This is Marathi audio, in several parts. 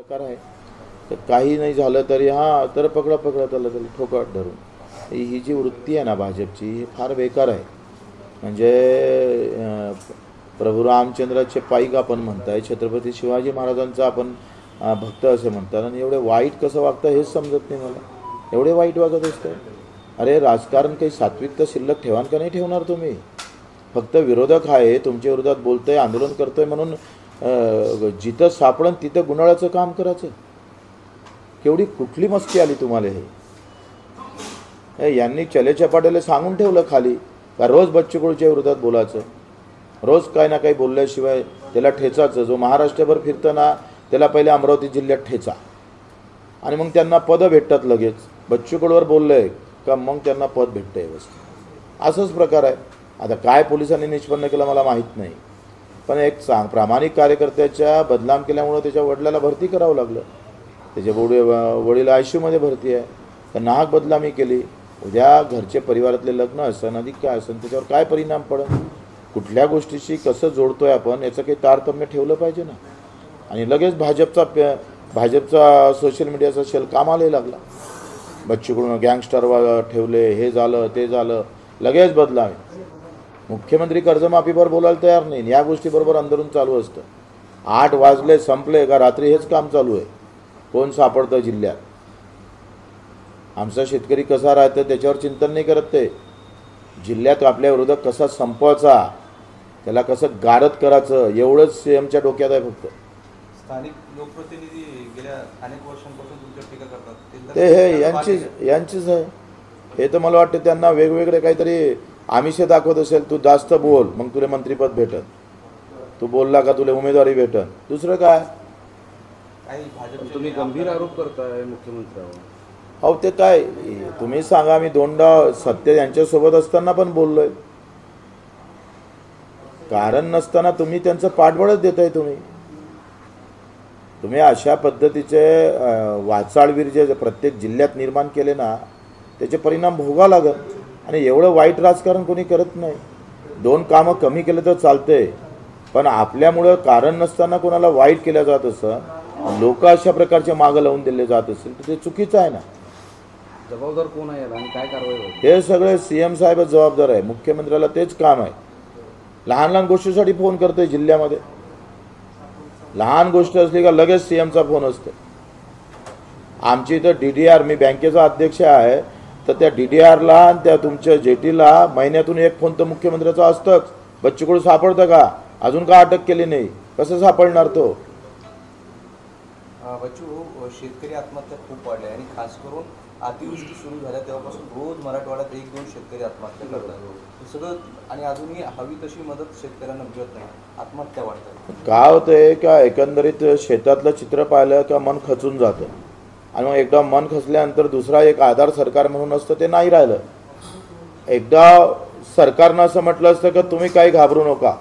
प्रकार आहे. तर काही नाही झालं तरी हां तर पकडा त्याला ठोकाट धरून, ही जी वृत्ती आहे ना भाजपची, ही फार बेकार आहे. म्हणजे प्रभू रामचंद्राचे पाईक आपण म्हणताय, छत्रपती शिवाजी महाराजांचा आपण भक्त असे म्हणतात, आणि एवढे वाईट कसं वागतं हेच समजत नाही मला. एवढे वाईट वागत असतं. अरे राजकारण काही सात्विकता शिल्लक ठेवान का नाही ठेवणार तुम्ही? फक्त विरोधक आहे, तुमच्या विरोधात बोलतोय, आंदोलन करतोय म्हणून जिथं सापडन तिथं गुन्हाळाचं काम करायचं. केवढी कुठली मस्ती आली तुम्हाला हे? यांनी चलेच्या पाट्याला सांगून ठेवलं खाली का रोज बच्चू कडूच्या विरोधात बोलायचं, रोज काही ना काही बोलल्याशिवाय त्याला ठेचाचं. जो महाराष्ट्रभर फिरतं ना त्याला पहिले अमरावती जिल्ह्यात ठेचा, आणि मग त्यांना पदं भेटतात लगेच. बच्चू कडूवर बोललंय का मग त्यांना पद भेटतं व्यवस्थित. असंच प्रकार आहे. आता काय पोलिसांनी निष्पन्न केलं मला माहीत नाही, पण एक प्रामाणिक कार्यकर्त्याच्या बदनाम केल्यामुळं त्याच्या वडिलाला भरती करावं लागलं. त्याचे वडील आयसीयूमध्ये भरती आहे. तर नाहक बदनामी केली. उद्या घरचे परिवारातले लग्न असन अधिक काय असन त्याच्यावर काय परिणाम पडेल? कुठल्या गोष्टीशी कसं जोडतोय आपण याचं काही तारतम्य ठेवलं पाहिजे ना. आणि लगेच भाजपचा सोशल मीडियाचा शेल कामाला लागला. बच्चूकडून गँगस्टर ठेवले, हे झालं ते झालं, लगेच बदलावे. मुख्यमंत्री कर्जमाफीवर बोलायला तयार नाही. या गोष्टीबरोबर अंदरून चालू असतं. 8 वाजले संपले का रात्री हेच काम चालू आहे. कोण सापडतं जिल्ह्यात, आमचा शेतकरी कसा राहतं त्याच्यावर चिंतन नाही करत ते. जिल्ह्यात आपल्या विरोधात कसा संपवायचा, त्याला कसं गारद करायचं, एवढंच सीएमच्या डोक्यात आहे फक्त. स्थानिक लोकप्रतिनिधी गेल्या अनेक वर्षांपासून तुमच्यावर टीका करतात. ते हे यांचीच आहे. हे तर मला वाटतं त्यांना वेगवेगळे काहीतरी आमिषे दाखवत असेल. तू जास्त बोल मग तुला मंत्रिपद भेटत, तू बोलला का तुला उमेदवारी भेटत, दुसरं काय. तुम्ही गंभीर आरोप करताय मुख्यमंत्र्यावर. अहो ते काय तुम्ही सांगा. मी दोनदा सत्य यांच्यासोबत असताना पण बोललोय. कारण नसताना तुम्ही त्यांचं पाठबळच देताय. तुम्ही अशा पद्धतीचे वाचाळवीर जे प्रत्येक जिल्ह्यात निर्माण केले ना त्याचे परिणाम भोगावं लागेल. आणि एवढं वाईट राजकारण कोणी करत नाही. 2 कामं कमी केलं तर चालते, पण आपल्यामुळं कारण नसताना कोणाला वाईट केलं जात असं, लोक अशा प्रकारचे मागं लावून दिले जात असेल तर ते चुकीचं आहे ना. जबाबदार कोण आहे आणि काय कारवाई होईल? हे सगळे सीएम साहेबच जबाबदार आहे. मुख्यमंत्र्याला तेच काम आहे. लहान गोष्टीसाठी फोन करतोय जिल्ह्यामध्ये. लहान गोष्ट असली का लगेच सीएमचा फोन असतो. आमची इथं DDR, मी बँकेचा अध्यक्ष आहे, तर त्या DDRला आणि त्या तुमच्या जेटीला महिन्यातून 1 फोन तर मुख्यमंत्र्याचा असतंच. बच्चू कडू सापडतं का? अजून का अटक केली नाही? कसं सापडणार तो? बच्चू, शेतकरी आत्महत्या खूप वाढल्या आणि खास करून अतिवृष्टी सुरू झाल्या तेव्हापासून रोज मराठवाड्यात 1-2 शेतकरी आत्महत्या करतात. सगळं आणि अजूनही हवी तशी मदत शेतकऱ्यांना मिळत नाही, आत्महत्या वाढतात. काय होतंय का एकंदरीत शेतातलं चित्र पाहिलं का मन खचून जातं, आणि मग एकदा मन खचल्यानंतर दुसरा एक आधार सरकार म्हणून असतं ते नाही राहिलं. एकदा सरकारनं असं म्हटलं असतं का तुम्ही काही घाबरू नका,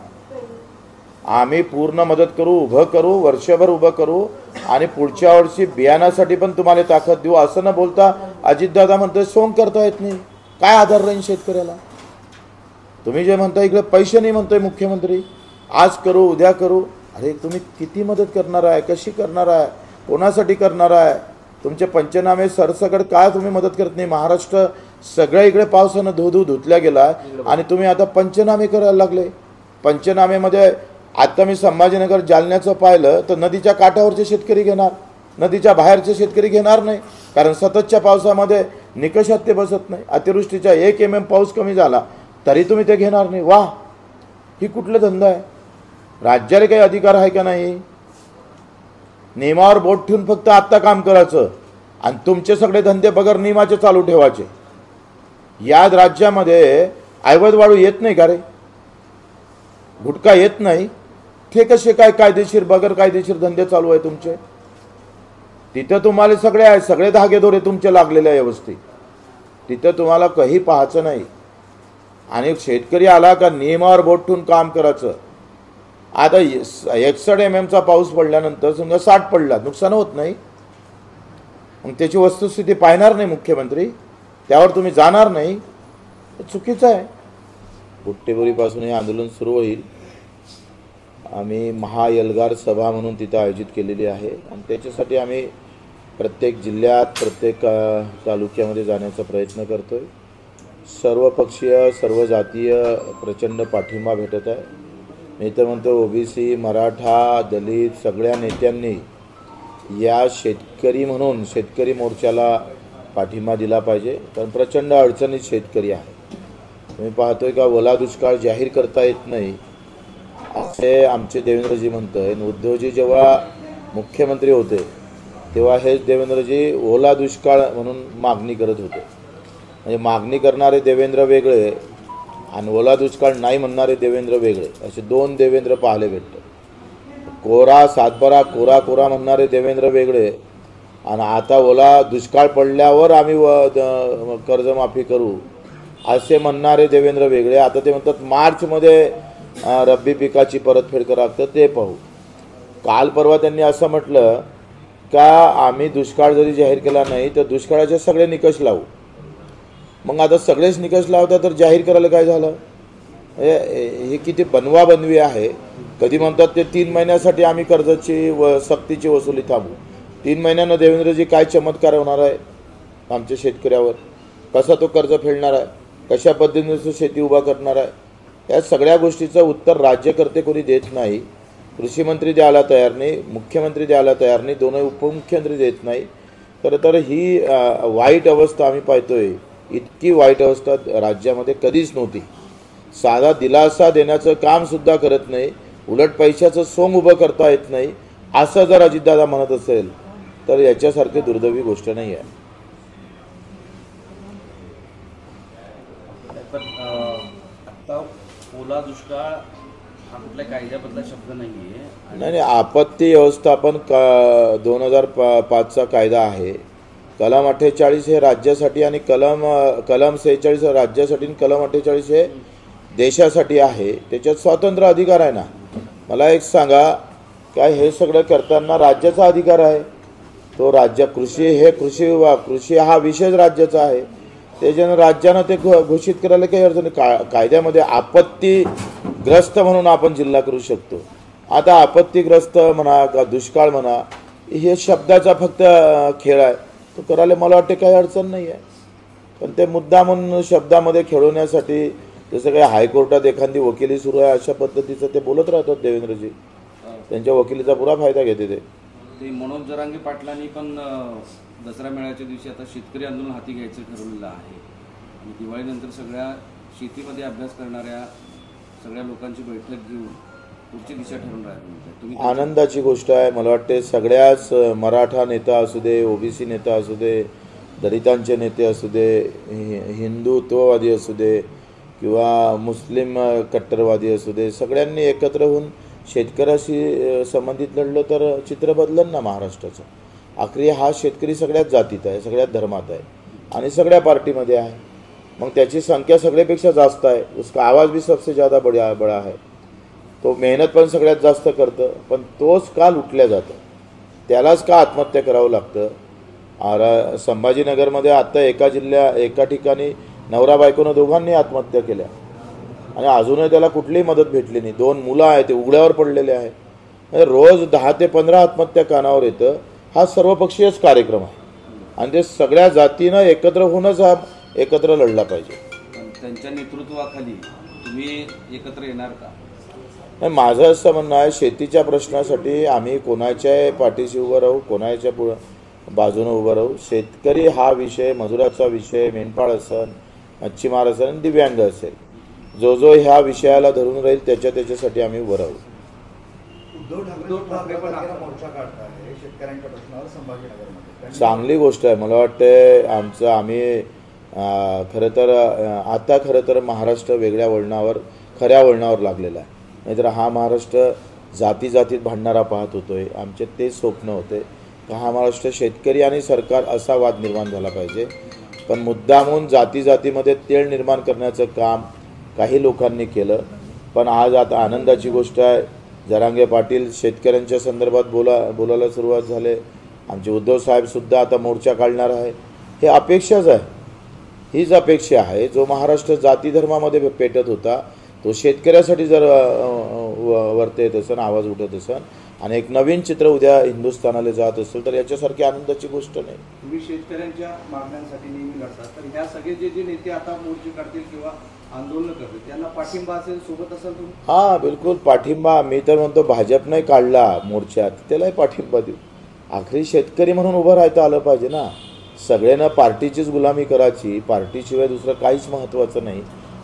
आम्ही पूर्ण मदत करू, उभं करू, वर्षभर उभं करू, आणि पुढच्या वर्षी बियाण्यासाठी पण तुम्हाला ताकद देऊ. असं न बोलता अजितदादा म्हणतोय सोंग करता येत नाही. काय आधार राहील शेतकऱ्याला? तुम्ही जे म्हणता इकडे पैसे नाही म्हणतोय मुख्यमंत्री, आज करू उद्या करू. अरे तुम्ही किती मदत करणार आहे, कशी करणार आहे, कोणासाठी करणार आहे? तुमचे पंचनामे सरसकट काय तुम्ही मदत करत नाही? महाराष्ट्र सगळ्या इकडे पावसानं धुतल्या गेला आणि तुम्ही आता पंचनामे करायला लागले. पंचनामेमध्ये आता मी संभाजीनगर जालन्याचं पाहिलं तर नदीच्या काठावरचे शेतकरी घेणार, नदीच्या बाहेरचे शेतकरी घेणार नाही, कारण सततच्या पावसामध्ये निकषात ते बसत नाही. अतिवृष्टीचा 1 mm पाऊस कमी झाला तरी तुम्ही ते घेणार नाही. वाह, ही कुठला धंदा आहे? राज्याला काही अधिकार आहे का नाही? नियमावर बोट ठेवून फक्त आत्ता काम करायचं आणि तुमचे सगळे धंदे बगर नियमाचे चालू ठेवायचे. या राज्यामध्ये ऐवज वाळू येत नाही का रे? गुटखा येत नाही? ते कसे काय कायदेशीर बगर कायदेशीर धंदे चालू आहे तुमचे? तिथं तुम्हाला सगळे धागेदोरे तुमचे लागलेले आहे व्यवस्थित. तिथं तुम्हाला काही पाहायचं नाही. आणि शेतकरी आला का नियमावर बोट ठेवून काम करायचं. आता 61 mm पाऊस पडल्यानंतर समजा 60 पडला, नुकसान होत नाही? मग त्याची वस्तुस्थिती पाहणार नाही मुख्यमंत्री? त्यावर तुम्ही जाणार नाही? हे चुकीचं आहे. बुट्टेबुरीपासून हे आंदोलन सुरू होईल. आम्ही महाएल्गार सभा म्हणून तिथं आयोजित केलेली आहे आणि त्याच्यासाठी आम्ही प्रत्येक जिल्ह्यात प्रत्येक तालुक्यामध्ये जाण्याचा प्रयत्न करतो आहे. सर्व पक्षीय सर्व जातीय प्रचंड पाठिंबा भेटत आहे. मी तर म्हणतो ओबीसी मराठा दलित सगळ्या नेत्यांनी या शेतकरी म्हणून शेतकरी मोर्चाला पाठिंबा दिला पाहिजे. कारण प्रचंड अडचणीत शेतकरी आहे. तुम्ही पाहतोय का ओला दुष्काळ जाहीर करता येत नाही असे आमचे देवेंद्रजी म्हणतोय. उद्धवजी जेव्हा मुख्यमंत्री होते तेव्हा हेच देवेंद्रजी ओला दुष्काळ म्हणून मागणी करत होते. म्हणजे मागणी करणारे देवेंद्र वेगळे आणि ओला दुष्काळ नाही म्हणणारे देवेंद्र वेगळे असे दोन देवेंद्र पाहायला भेटतात. कोरा सातबारा कोरा कोरा म्हणणारे देवेंद्र वेगळे आणि आता ओला दुष्काळ पडल्यावर आम्ही कर्जमाफी करू असे म्हणणारे देवेंद्र वेगळे. आता ते म्हणतात मार्चमध्ये रब्बी पिकाची परतफेड करावं लागतं ते पाहू. काल परवा त्यांनी असं म्हटलं का आम्ही दुष्काळ जरी जाहीर केला नाही तर दुष्काळाचे सगळे निकष लावू. मग आता सगळेच निकष लावता तर जाहीर करायला काय झालं? हे किती बनवाबनवी आहे. कधी म्हणतात ते 3 महिन्यासाठी आम्ही कर्जाची सक्तीची वसुली थांबू. 3 महिन्यानं देवेंद्रजी काय चमत्कार होणार आहे आमच्या शेतकऱ्यावर? कसा तो कर्ज फेडणार आहे? कशा पद्धतीने तो शेती उभा करणार आहे? या सगळ्या गोष्टीचं उत्तर राज्यकर्ते कोणी देत नाही. कृषी मंत्री द्यायला तयार नाही, मुख्यमंत्री द्यायला तयार नाही, दोन्ही उपमुख्यमंत्री देत नाही. खरं तर ही वाईट अवस्था आम्ही पाहतोय. इतकी वाईट अवस्था राज्यामध्ये कधीच नव्हती. साधा दिलासा देण्याचं कामसुद्धा करत नाही, उलट पैशाचं सोंग उभं करता येत नाही असं जर अजितदादा म्हणत असेल तर याच्यासारखी दुर्दैवी गोष्ट नाही आहे. पण आता ओला दुष्काळ हा कुठल्या कायद्याबद्दला शब्द नाही आहे. नाही, आपत्ती व्यवस्थापन 2005चा कायदा आहे. कलम 48 हे राज्यासाठी आणि कलम 46 राज्यासाठी आणि कलम 48 हे देशासाठी आहे. त्याच्यात स्वातंत्र्य अधिकार आहे ना. मला एक सांगा काय हे सगळं करताना राज्याचा अधिकार आहे. तो राज्य कृषी हा विषयच राज्याचा आहे. त्याच्यानं राज्यानं ते घोषित करायला काही अर्थ नाही. कायद्यामध्ये आपत्तीग्रस्त म्हणून आपण जिल्हा करू शकतो. आता आपत्तीग्रस्त म्हणा का दुष्काळ म्हणा हे शब्दाचा फक्त खेळ आहे. तो करायला मला वाटते काही अडचण नाही आहे. पण ते मुद्दा म्हणून शब्दामध्ये खेळवण्यासाठी जसं काही हायकोर्टात एखादी वकिली सुरू आहे अशा पद्धतीचं ते बोलत राहतात देवेंद्रजी. त्यांच्या वकिलीचा पुरा फायदा घेते ते. मनोज जरांगे पाटलांनी पण दसरा मेळ्याच्या दिवशी आता शेतकरी आंदोलन हाती घ्यायचं ठरवलेलं आहे आणि दिवाळीनंतर सगळ्या शेतीमध्ये अभ्यास करणाऱ्या सगळ्या लोकांची बैठक घेऊन पुढची दिशा ठरवून राहते. तुम्ही आनंदाची गोष्ट आहे. मला वाटते सगळ्याच मराठा नेता असू दे, ओबीसी नेता असू दे, दलितांचे नेते असू दे, हिंदुत्ववादी असू दे किंवा मुस्लिम कट्टरवादी असू दे, सगळ्यांनी एकत्र होऊन शेतकऱ्याशी संबंधित लढलं तर चित्र बदलं ना महाराष्ट्राचं. आखरी हा शेतकरी सगळ्याच जातीत आहे, सगळ्याच धर्मात आहे आणि सगळ्या पार्टीमध्ये आहे. मग त्याची संख्या सगळ्यापेक्षा जास्त आहे. उसका आवाज भी सबसे ज़्यादा बड़ा है. तो मेहनत पण सगळ्यात जास्त करतं पण तोच का लुटल्या जातं, त्यालाच का आत्महत्या करावं लागतं. संभाजीनगरमध्ये आत्ता एका ठिकाणी नवरा बायकोनं दोघांनी आत्महत्या केल्या आणि अजूनही त्याला कुठलीही मदत भेटली नाही. 2 मुलं आहेत ते उघड्यावर पडलेले आहे. रोज 10 ते 15 आत्महत्या कानावर येतं. हा सर्वपक्षीयच कार्यक्रम आहे आणि ते सगळ्या जातीनं एकत्र होऊनच हा एकत्र लढला पाहिजे. त्यांच्या नेतृत्वाखाली तुम्ही एकत्र येणार का? नाही, माझं असं म्हणणं आहे शेतीच्या प्रश्नासाठी आम्ही कोणाच्या पाठीशी उभं राहू, कोणाच्या बाजूनं उभं राहू. शेतकरी हा विषय, मजुराचा विषय, मेंढपाळ असेल, मच्छीमार असेल आणि दिव्यांग असेल, जो ह्या विषयाला धरून राहील त्याच्यासाठी आम्ही उभं राहू. चांगली गोष्ट आहे. मला वाटतं आम्ही खरं तर महाराष्ट्र वेगळ्या वळणावर खऱ्या वळणावर लागलेला आहे. नाहीतर हा महाराष्ट्र जातीत भांडणारा पाहत होतोय. आमचे ते स्वप्न होते का हा महाराष्ट्र शेतकरी आणि सरकार असा वाद निर्माण झाला पाहिजे. पण मुद्दामून जातीमध्ये तेढ निर्माण करण्याचं काम काही लोकांनी केलं. पण आज आता आनंदाची गोष्ट आहे, जरांगे पाटील शेतकऱ्यांच्या संदर्भात बोलायला सुरुवात झाले. आमचे उद्धव साहेबसुद्धा आता मोर्चा काढणार आहे. हे अपेक्षाच आहे, हीच अपेक्षा आहे. जो महाराष्ट्र जाती धर्मामध्ये पेटत होता तो शेतकऱ्यासाठी जर वरते येत असेल, आवाज उठत असेल आणि एक नवीन चित्र उद्या हिंदुस्थानाला जात असेल तर याच्यासारखी आनंदाची गोष्ट नाही. तुम्ही शेतकऱ्यांच्या मागण्यांसाठी नेहमी लढतात, तर ह्या सगळे जे नेते आता मोर्चे काढतील किंवा आंदोलन करतील त्यांना पाठिंबा असेल, सोबत असेल तुम्ही? हां, बिलकुल पाठिंबा. मी तर म्हणतो भाजपने काढला मोर्चात त्यालाही पाठिंबा देऊ. आखरी शेतकरी म्हणून उभं राहता आलं पाहिजे ना. सगळ्यांना पार्टीचीच गुलामी करायची, पार्टीशिवाय दुसरं काहीच महत्त्वाचं नाही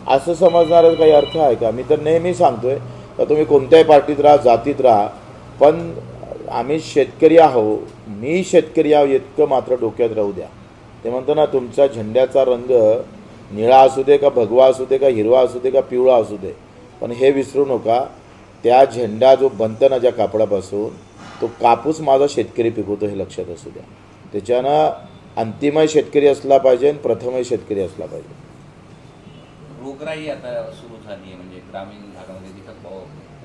असं समजणारा काही अर्थ आहे का? मी तर नेहमी सांगतोय का तुम्ही कोणत्याही पार्टीत राहा, जातीत राहा, पण आम्ही शेतकरी आहो, मी शेतकरी आहो इतकं मात्र डोक्यात राहू द्या. ते म्हणतो ना, तुमचा झेंड्याचा रंग निळा असू दे का भगवा असू दे का हिरवा असू दे का पिवळा असू दे, पण हे विसरू नका, त्या झेंडा जो बनतं ना ज्या कापडापासून, तो कापूस माझा शेतकरी पिकवतो हे लक्षात असू द्या. त्याच्यानं अंतिमही शेतकरी असला पाहिजे आणि प्रथमही शेतकरी असला पाहिजे. रोगराई आता सुरू झाली आहे, म्हणजे ग्रामीण भागामध्ये जिथं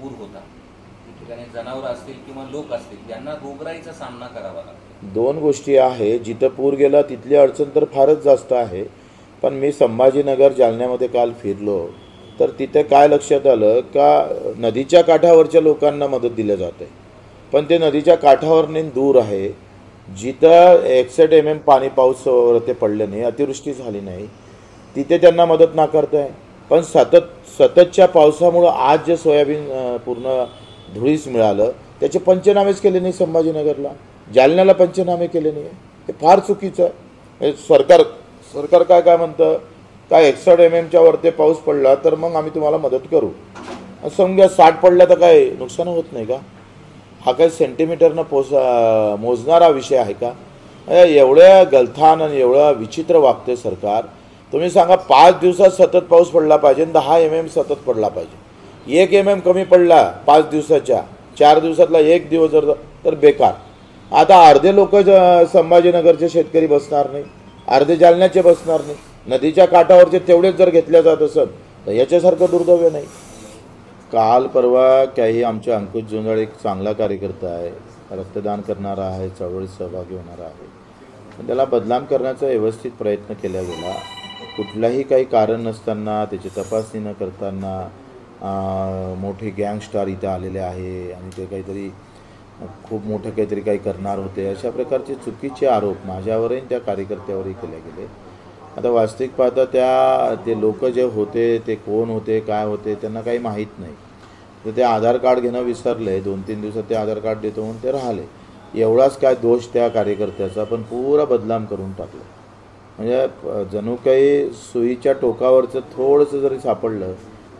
पूर होता त्या ठिकाणी जनावरं असतील किंवा लोक असतील त्यांना रोगराईचा सामना करावा लागतो. दोन गोष्टी आहे. जिथं पूर गेला तिथली अडचण तर फारच जास्त आहे, पण मी संभाजीनगर जालन्यामध्ये काल फिरलो तर तिथे काय लक्षात आलं का नदीच्या काठावरच्या लोकांना मदत दिल्या जाते, पण ते नदीच्या काठावरने दूर आहे, जिथं 61 mm पाणी पाऊस ते पडले नाही, अतिवृष्टी झाली नाही, तिथे त्यांना मदत नाकारताय. पण सततच्या पावसामुळं आज जे सोयाबीन पूर्ण धुळीस मिळालं त्याचे पंचनामेच केले नाही. संभाजीनगरला, जालन्याला पंचनामे केले नाही. हे फार चुकीचं आहे. सरकार काय म्हणतं काय 61 mm वरती पाऊस पडला तर मग आम्ही तुम्हाला मदत करू. समजा 60 पडला तर काय नुकसान होत नाही का? हा काय सेंटीमीटरनं मोजणारा विषय आहे का? एवढ्या गलथान आणि एवढं विचित्र वागते सरकार. तुम्ही सांगा 5 दिवसात सतत पाऊस पडला पाहिजे, 10 mm सतत पडला पाहिजे. 1 mm कमी पडला 5 दिवसाच्या, 4 दिवसातला 1 दिवस जर तर बेकार. आता अर्धे लोक संभाजीनगरचे शेतकरी बसणार नाही, अर्धे जालन्याचे बसणार नाही. नदीच्या काठावरचे तेवढेच जर घेतल्या जात असत तर याच्यासारखं दुर्दैव नाही. काल परवा काही आमचे अंकुश जोंजाळ एक चांगला कार्यकर्ता आहे, रक्तदान करणारा आहे, चळवळीत सहभागी होणारा आहे, पण त्याला बदनाम करण्याचा व्यवस्थित प्रयत्न केला गेला. कुठलाही काही कारण नसताना, त्याची तपासणी न करताना मोठे गँगस्टार इथं आलेले आहे आणि ते काहीतरी खूप मोठं काहीतरी काही करणार होते, अशा प्रकारचे चुकीचे आरोप माझ्यावरही त्या कार्यकर्त्यावरही केले गेले. आता वास्तविक पाहता ते लोक जे होते ते कोण होते, काय होते, त्यांना काही माहीत नाही. तर ते आधार कार्ड घेणं विसरले, 2-3 दिवसात ते आधार कार्ड देतो म्हणून ते राहिले. एवढाच काय दोष त्या कार्यकर्त्याचा, पण पुरा बदनाम करून टाकलं. म्हणजे जणू काही सुईच्या टोकावरचं थोडंसं जरी सापडलं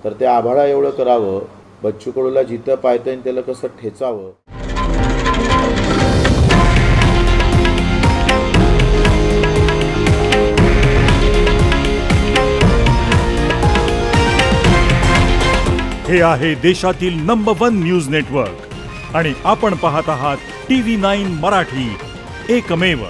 तर ते आभाळा एवढं करावं, बच्चू कडूला जिथं पाहता येईल त्याला कसं ठेचावं. हे आहे देशातील नंबर 1 न्यूज नेटवर्क आणि आपण पाहत आहात TV9 मराठी, एकमेव.